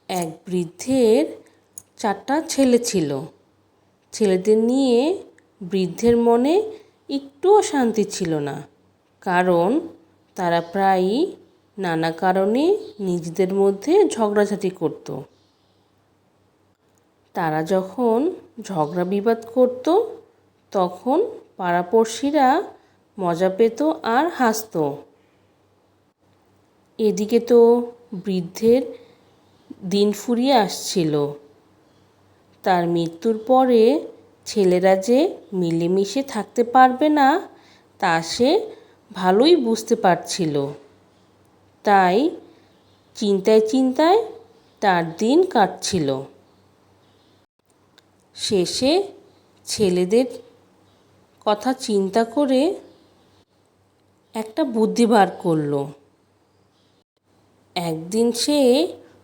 এক বৃদ্ধের 4টা ছেলে ছিল। ছেলেদের নিয়ে বৃদ্ধের মনে একটুও শান্তি ছিল না, কারণ তারা প্রায়ই নানা কারণে নিজেদের মধ্যে ঝগড়াঝাটি করত। তারা যখন ঝগড়া বিবাদ করত, তখন পাড়াপড়শিরা মজা পেত আর হাসত। এদিকে তো বৃদ্ধের দিন ফুরিয়ে আসছিল। তার মৃত্যুর পরে ছেলেরা যে মিলেমিশে থাকতে পারবে না, তা সে ভালোই বুঝতে পারছিল। তাই চিন্তায় চিন্তায় তার দিন কাটছিল। শেষে ছেলেদের কথা চিন্তা করে একটা বুদ্ধি বার করলো। একদিন সে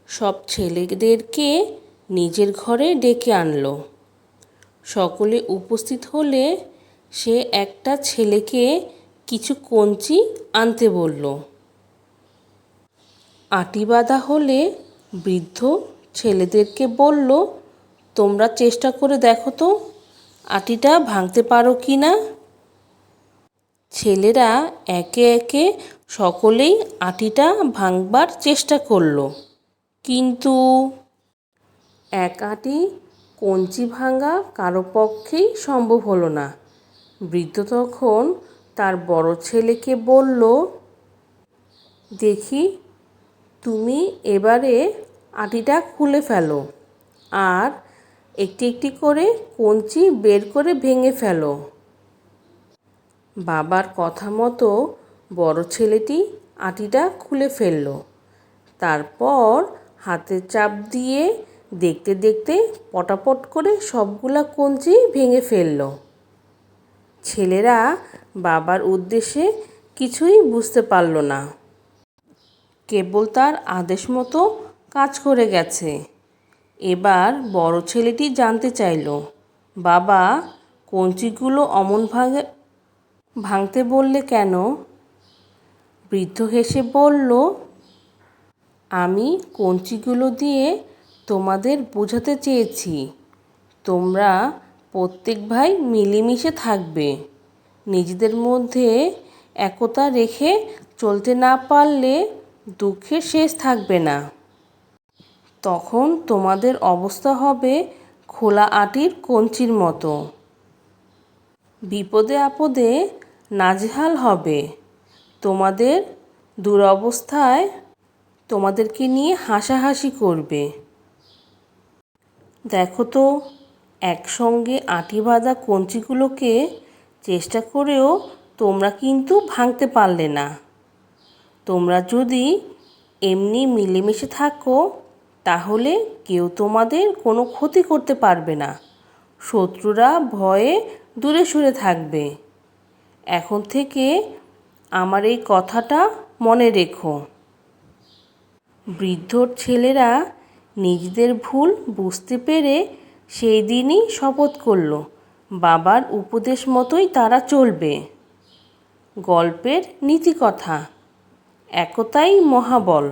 সব ছেলেদেরকে নিজের ঘরে ডেকে আনলো। সকলে উপস্থিত হলে সে একটা ছেলেকে কিছু কঞ্চি আনতে বলল। আটি বাঁধা হলে বৃদ্ধ ছেলেদেরকে বলল, তোমরা চেষ্টা করে দেখো তো আটিটা ভাঙতে পারো কি না। ছেলেরা একে একে সকলেই আটিটা ভাঙবার চেষ্টা করলো, কিন্তু এক আটি কঞ্চি ভাঙা কারো পক্ষেই সম্ভব হলো না। বৃদ্ধ তখন তার বড় ছেলেকে বলল, দেখি তুমি এবারে আটিটা খুলে ফেলো আর একটি একটি করে কঞ্চি বের করে ভেঙে ফেলো। বাবার কথা মতো বড় ছেলেটি আটিটা খুলে ফেলল। তারপর হাতে চাপ দিয়ে দেখতে দেখতে পটাপট করে সবগুলা কঞ্চি ভেঙে ফেলল। ছেলেরা বাবার উদ্দেশ্যে কিছুই বুঝতে পারল না, কেবল তার আদেশ মতো কাজ করে গেছে। এবার বড় ছেলেটি জানতে চাইল, বাবা কঞ্চিগুলো অমন ভাঙতে বললে কেন? বৃদ্ধ হেসে বলল, আমি কঞ্চিগুলো দিয়ে তোমাদের বোঝাতে চেয়েছি, তোমরা প্রত্যেক ভাই মিলেমিশে থাকবে। নিজেদের মধ্যে একতা রেখে চলতে না পারলে দুঃখের শেষ থাকবে না। তখন তোমাদের অবস্থা হবে খোলা আটির কঞ্চির মতো। বিপদে আপদে নাজেহাল হবে। তোমাদের দুরবস্থায় তোমাদেরকে নিয়ে হাসাহাসি করবে। দেখো তো, একসঙ্গে আটি বাঁধা কঞ্চিগুলোকে চেষ্টা করেও তোমরা কিন্তু ভাঙতে পারলে না। তোমরা যদি এমনি মিলেমিশে থাকো, তাহলে কেউ তোমাদের কোনো ক্ষতি করতে পারবে না। শত্রুরা ভয়ে দূরে সরে থাকবে। এখন থেকে আমার এই কথাটা মনে রেখো। বৃদ্ধর ছেলেরা নিজেদের ভুল বুঝতে পেরে সেই দিনই শপথ করল, বাবার উপদেশ মতোই তারা চলবে। গল্পের নীতিকথা, একতাই মহাবল।